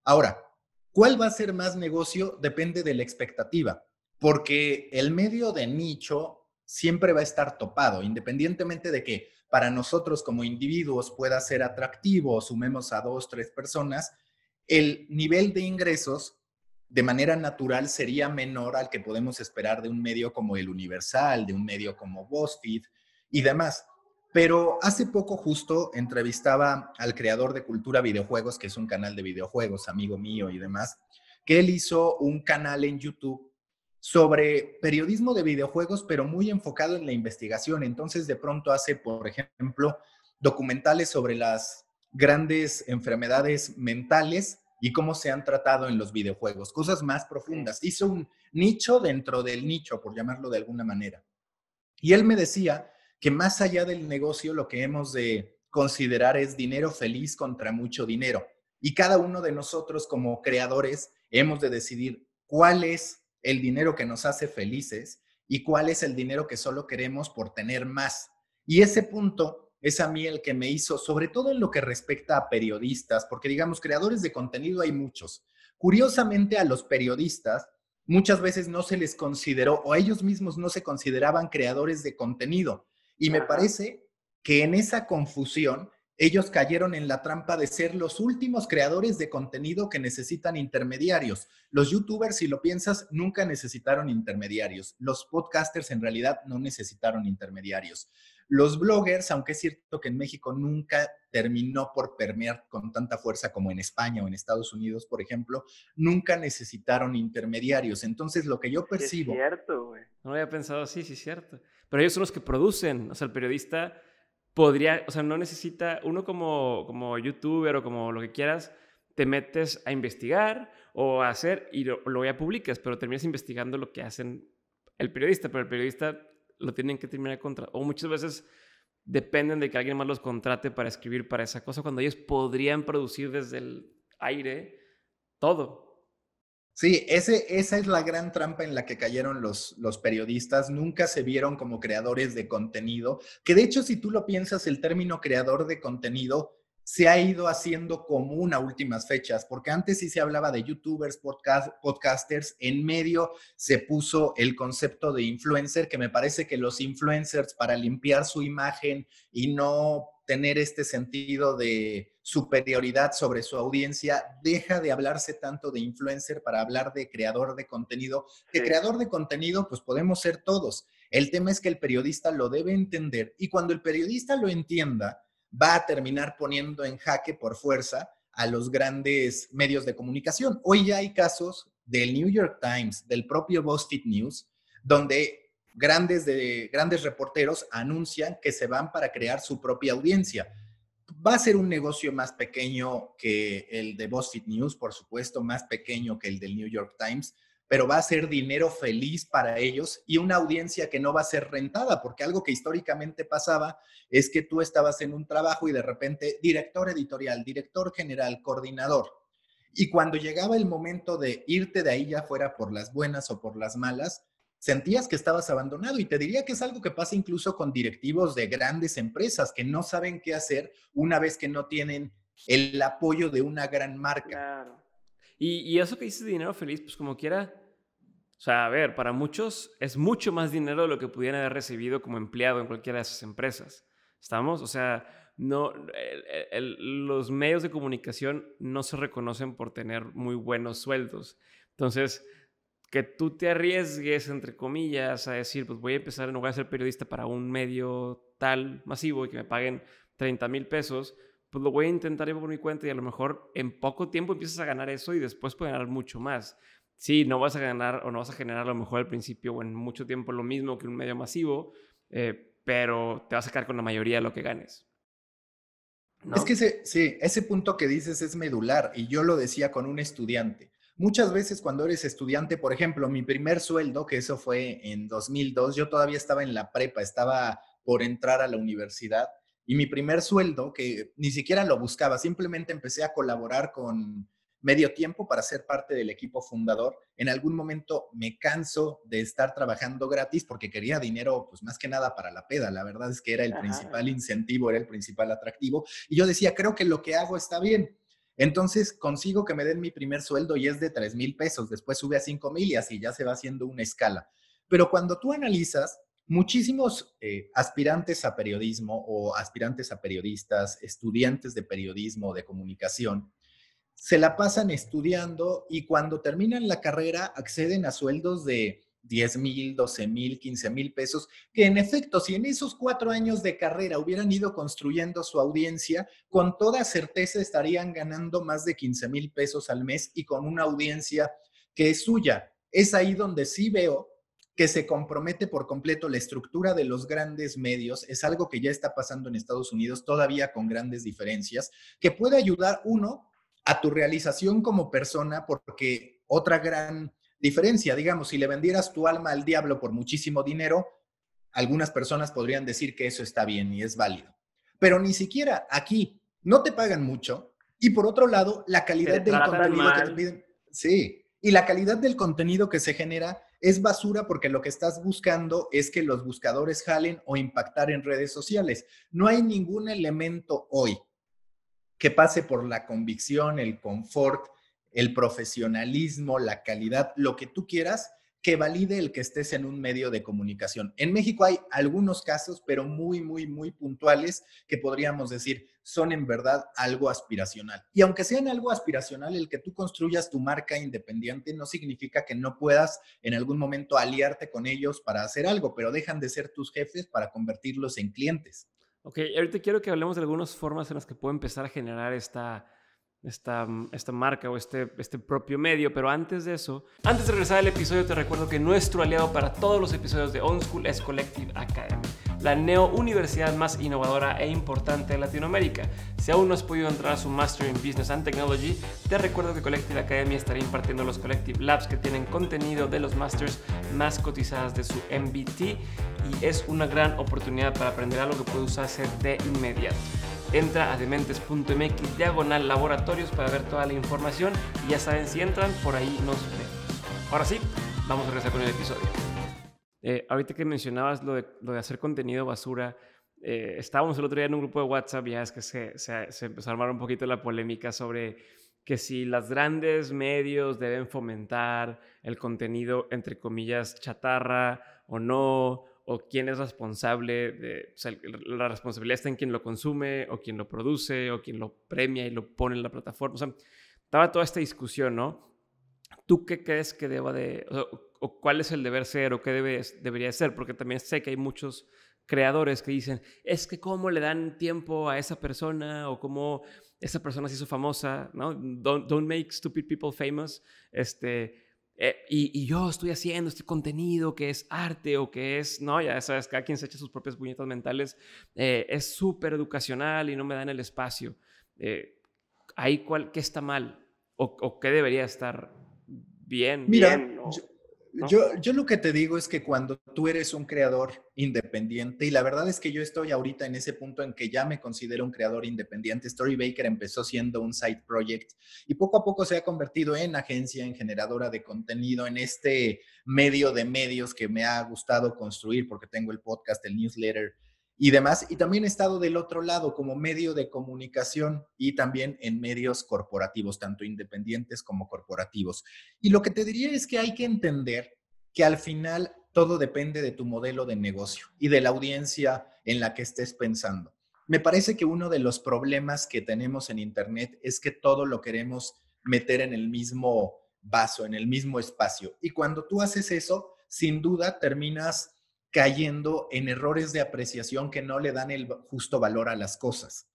Ahora, ¿cuál va a ser más negocio? Depende de la expectativa, porque el medio de nicho siempre va a estar topado, independientemente de que para nosotros como individuos pueda ser atractivo, sumemos a 2, 3 personas, el nivel de ingresos de manera natural sería menor al que podemos esperar de un medio como el Universal, de un medio como BuzzFeed y demás. Pero hace poco justo entrevistaba al creador de Cultura Videojuegos, que es un canal de videojuegos, amigo mío y demás, que él hizo un canal en YouTube sobre periodismo de videojuegos, pero muy enfocado en la investigación. Entonces, de pronto hace, por ejemplo, documentales sobre las grandes enfermedades mentales y cómo se han tratado en los videojuegos, cosas más Sí. profundas. Hizo un nicho dentro del nicho, por llamarlo de alguna manera. Y él me decía que más allá del negocio, lo que hemos de considerar es dinero feliz contra mucho dinero. Y cada uno de nosotros como creadores hemos de decidir cuál es el dinero que nos hace felices y cuál es el dinero que solo queremos por tener más. Y ese punto es a mí el que me hizo, sobre todo en lo que respecta a periodistas, porque digamos, creadores de contenido hay muchos. Curiosamente, a los periodistas muchas veces no se les consideró o ellos mismos no se consideraban creadores de contenido. Y me Ajá. parece que en esa confusión ellos cayeron en la trampa de ser los últimos creadores de contenido que necesitan intermediarios. Los youtubers, si lo piensas, nunca necesitaron intermediarios. Los podcasters en realidad no necesitaron intermediarios. Los bloggers, aunque es cierto que en México nunca terminó por permear con tanta fuerza como en España o en Estados Unidos, por ejemplo, nunca necesitaron intermediarios. Entonces, lo que yo Sí, es percibo, cierto, güey. No lo había pensado así, sí, es cierto. Pero ellos son los que producen. O sea, el periodista podría, o sea, no necesita, uno como youtuber o como lo que quieras, te metes a investigar o a hacer y lo ya publicas, pero terminas investigando lo que hacen el periodista, pero el periodista lo tienen que terminar contra, o muchas veces dependen de que alguien más los contrate para escribir para esa cosa, cuando ellos podrían producir desde el aire todo. sí, esa es la gran trampa en la que cayeron los periodistas. Nunca se vieron como creadores de contenido, que de hecho, si tú lo piensas, el término creador de contenido se ha ido haciendo común a últimas fechas, porque antes sí se hablaba de youtubers, podcasters, en medio se puso el concepto de influencer, que me parece que los influencers para limpiar su imagen y no tener este sentido de superioridad sobre su audiencia, deja de hablarse tanto de influencer para hablar de creador de contenido, que Sí. creador de contenido pues podemos ser todos. El tema es que el periodista lo debe entender y cuando el periodista lo entienda, va a terminar poniendo en jaque por fuerza a los grandes medios de comunicación. Hoy ya hay casos del New York Times, del propio BuzzFeed News, donde grandes reporteros anuncian que se van para crear su propia audiencia. Va a ser un negocio más pequeño que el de BuzzFeed News, por supuesto, más pequeño que el del New York Times, pero va a ser dinero feliz para ellos y una audiencia que no va a ser rentada, porque algo que históricamente pasaba es que tú estabas en un trabajo y de repente director editorial, director general, coordinador. Y cuando llegaba el momento de irte de ahí, ya fuera por las buenas o por las malas, sentías que estabas abandonado. Y te diría que es algo que pasa incluso con directivos de grandes empresas que no saben qué hacer una vez que no tienen el apoyo de una gran marca. Claro. Y eso que dices de dinero feliz, pues como quiera, o sea, a ver, para muchos es mucho más dinero de lo que pudieran haber recibido como empleado en cualquiera de esas empresas. ¿Estamos? O sea, no, los medios de comunicación no se reconocen por tener muy buenos sueldos. Entonces, que tú te arriesgues, entre comillas, a decir, pues voy a empezar, no voy a ser periodista para un medio tal masivo y que me paguen 30,000 pesos, pues lo voy a intentar yo por mi cuenta y a lo mejor en poco tiempo empiezas a ganar eso y después puedes ganar mucho más. Sí, no vas a ganar o no vas a generar a lo mejor al principio o en mucho tiempo lo mismo que un medio masivo, pero te vas a quedar con la mayoría de lo que ganes, Es que ¿no? ese punto que dices es medular y yo lo decía con un estudiante. Muchas veces cuando eres estudiante, por ejemplo, mi primer sueldo, que eso fue en 2002, yo todavía estaba en la prepa, estaba por entrar a la universidad y mi primer sueldo, que ni siquiera lo buscaba, simplemente empecé a colaborar con medio tiempo para ser parte del equipo fundador. En algún momento me canso de estar trabajando gratis porque quería dinero, pues más que nada para la peda. La verdad es que era el Ajá, principal ajá. incentivo, era el principal atractivo. Y yo decía, creo que lo que hago está bien. Entonces consigo que me den mi primer sueldo y es de 3,000 pesos, después sube a 5,000 y así ya se va haciendo una escala. Pero cuando tú analizas, muchísimos aspirantes a periodismo o aspirantes a periodistas, estudiantes de periodismo o de comunicación, se la pasan estudiando y cuando terminan la carrera acceden a sueldos de 10,000, 12,000, 15,000 pesos, que en efecto, si en esos 4 años de carrera hubieran ido construyendo su audiencia, con toda certeza estarían ganando más de 15,000 pesos al mes y con una audiencia que es suya. Es ahí donde sí veo que se compromete por completo la estructura de los grandes medios. Es algo que ya está pasando en Estados Unidos, todavía con grandes diferencias, que puede ayudar uno a tu realización como persona, porque otra gran diferencia, digamos, si le vendieras tu alma al diablo por muchísimo dinero, algunas personas podrían decir que eso está bien y es válido. Pero ni siquiera aquí no te pagan mucho y por otro lado, la calidad Te del tratan contenido que te mal. piden, sí, y la calidad del contenido que se genera es basura porque lo que estás buscando es que los buscadores jalen o impactar en redes sociales. No hay ningún elemento hoy que pase por la convicción, el confort, el profesionalismo, la calidad, lo que tú quieras, que valide el que estés en un medio de comunicación. En México hay algunos casos, pero muy, muy, muy puntuales, que podríamos decir son en verdad algo aspiracional. Y aunque sean algo aspiracional, el que tú construyas tu marca independiente no significa que no puedas en algún momento aliarte con ellos para hacer algo, pero dejan de ser tus jefes para convertirlos en clientes. Ok, ahorita quiero que hablemos de algunas formas en las que puedo empezar a generar esta marca o este propio medio, pero antes de eso, antes de regresar al episodio, te recuerdo que nuestro aliado para todos los episodios de On School es Collective Academy, la neo-universidad más innovadora e importante de Latinoamérica. Si aún no has podido entrar a su Master in Business and Technology, te recuerdo que Collective Academy estará impartiendo los Collective Labs, que tienen contenido de los Masters más cotizadas de su MBT, y es una gran oportunidad para aprender algo que puedes hacer de inmediato. Entra a dementes.mx/laboratorios para ver toda la información y ya saben, si entran, por ahí nos vemos. Ahora sí, vamos a regresar con el episodio. Ahorita que mencionabas lo de hacer contenido basura, estábamos el otro día en un grupo de WhatsApp, ya es que se empezó a armar un poquito la polémica sobre que si los grandes medios deben fomentar el contenido, entre comillas, chatarra o no, o quién es responsable o sea, la responsabilidad está en quien lo consume, o quien lo produce, o quien lo premia y lo pone en la plataforma. O sea, estaba toda esta discusión, ¿no? ¿Tú qué crees que deba de, o cuál es el deber ser, o qué debería ser? Porque también sé que hay muchos creadores que dicen, es que cómo le dan tiempo a esa persona, o cómo esa persona se hizo famosa, ¿no? Don't make stupid people famous. Y yo estoy haciendo este contenido que es arte o que es, no, ya sabes, cada quien se echa sus propias puñetas mentales, es súper educacional y no me dan el espacio. Ahí, ¿qué está mal? O qué debería estar Mira, bien, yo, ¿no? yo lo que te digo es que cuando tú eres un creador independiente, y la verdad es que yo estoy ahorita en ese punto en que ya me considero un creador independiente. Storybaker empezó siendo un side project y poco a poco se ha convertido en agencia, en generadora de contenido, en este medio de medios que me ha gustado construir porque tengo el podcast, el newsletter y demás. Y también he estado del otro lado como medio de comunicación y también en medios corporativos, tanto independientes como corporativos. Y lo que te diría es que hay que entender que al final todo depende de tu modelo de negocio y de la audiencia en la que estés pensando. Me parece que uno de los problemas que tenemos en Internet es que todo lo queremos meter en el mismo vaso, en el mismo espacio. Y cuando tú haces eso, sin duda terminas cayendo en errores de apreciación que no le dan el justo valor a las cosas.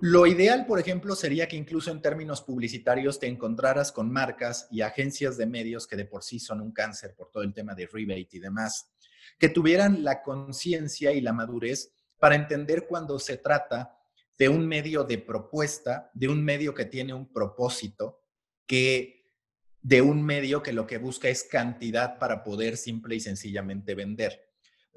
Lo ideal, por ejemplo, sería que incluso en términos publicitarios te encontraras con marcas y agencias de medios que de por sí son un cáncer por todo el tema de rebate y demás, que tuvieran la conciencia y la madurez para entender cuando se trata de un medio de propuesta, de un medio que tiene un propósito, que de un medio que lo que busca es cantidad para poder simple y sencillamente vender.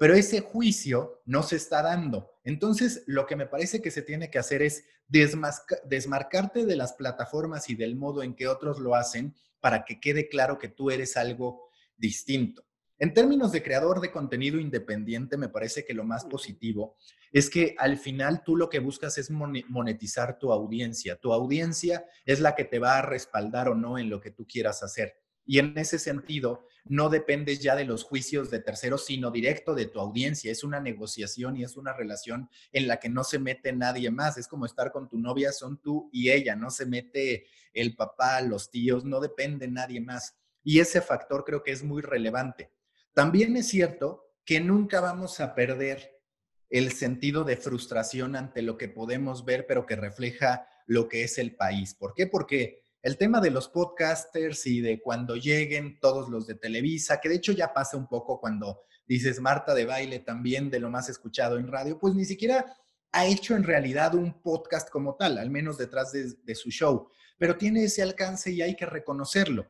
Pero ese juicio no se está dando. Entonces, lo que me parece que se tiene que hacer es desmarcarte de las plataformas y del modo en que otros lo hacen para que quede claro que tú eres algo distinto. En términos de creador de contenido independiente, me parece que lo más positivo es que al final tú lo que buscas es monetizar tu audiencia. Tu audiencia es la que te va a respaldar o no en lo que tú quieras hacer. Y en ese sentido, no dependes ya de los juicios de terceros, sino directo de tu audiencia. Es una negociación y es una relación en la que no se mete nadie más. Es como estar con tu novia, son tú y ella, no se mete el papá, los tíos, no depende nadie más. Y ese factor creo que es muy relevante. También es cierto que nunca vamos a perder el sentido de frustración ante lo que podemos ver, pero que refleja lo que es el país. ¿Por qué? Porque el tema de los podcasters y de cuando lleguen todos los de Televisa, que de hecho ya pasa un poco cuando dices Marta de Baile también de lo más escuchado en radio, pues ni siquiera ha hecho en realidad un podcast como tal, al menos detrás de su show, pero tiene ese alcance y hay que reconocerlo.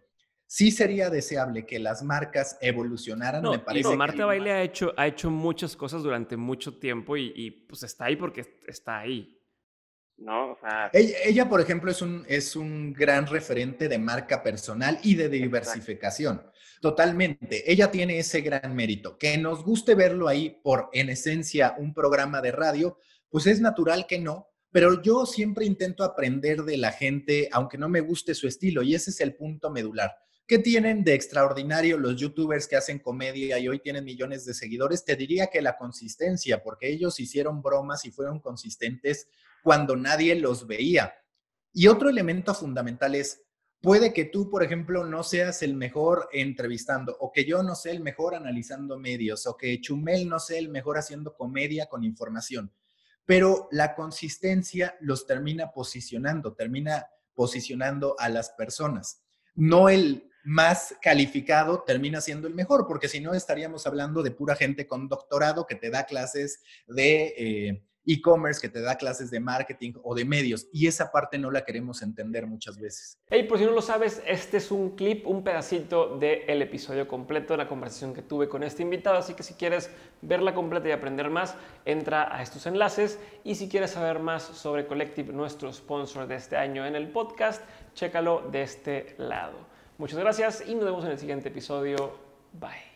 Sí sería deseable que las marcas evolucionaran, me No, y parece Marta que... Baile ha hecho muchas cosas durante mucho tiempo pues está ahí porque está ahí. ¿No? O sea, Ella, por ejemplo, es un gran referente de marca personal y de diversificación. Exacto. Totalmente. Ella tiene ese gran mérito. Que nos guste verlo ahí por, en esencia, un programa de radio, pues es natural que no, pero yo siempre intento aprender de la gente, aunque no me guste su estilo, y ese es el punto medular. ¿Qué tienen de extraordinario los youtubers que hacen comedia y hoy tienen millones de seguidores? Te diría que la consistencia, porque ellos hicieron bromas y fueron consistentes cuando nadie los veía. Y otro elemento fundamental es, puede que tú, por ejemplo, no seas el mejor entrevistando, o que yo no sea el mejor analizando medios, o que Chumel no sea el mejor haciendo comedia con información, pero la consistencia los termina posicionando a las personas. No el más calificado termina siendo el mejor, porque si no estaríamos hablando de pura gente con doctorado que te da clases de e-commerce, que te da clases de marketing o de medios, y esa parte no la queremos entender muchas veces. Hey, por si no lo sabes, este es un clip, un pedacito del episodio completo de la conversación que tuve con este invitado, así que si quieres verla completa y aprender más, entra a estos enlaces, y si quieres saber más sobre Collective, nuestro sponsor de este año en el podcast, chécalo de este lado. Muchas gracias y nos vemos en el siguiente episodio. Bye.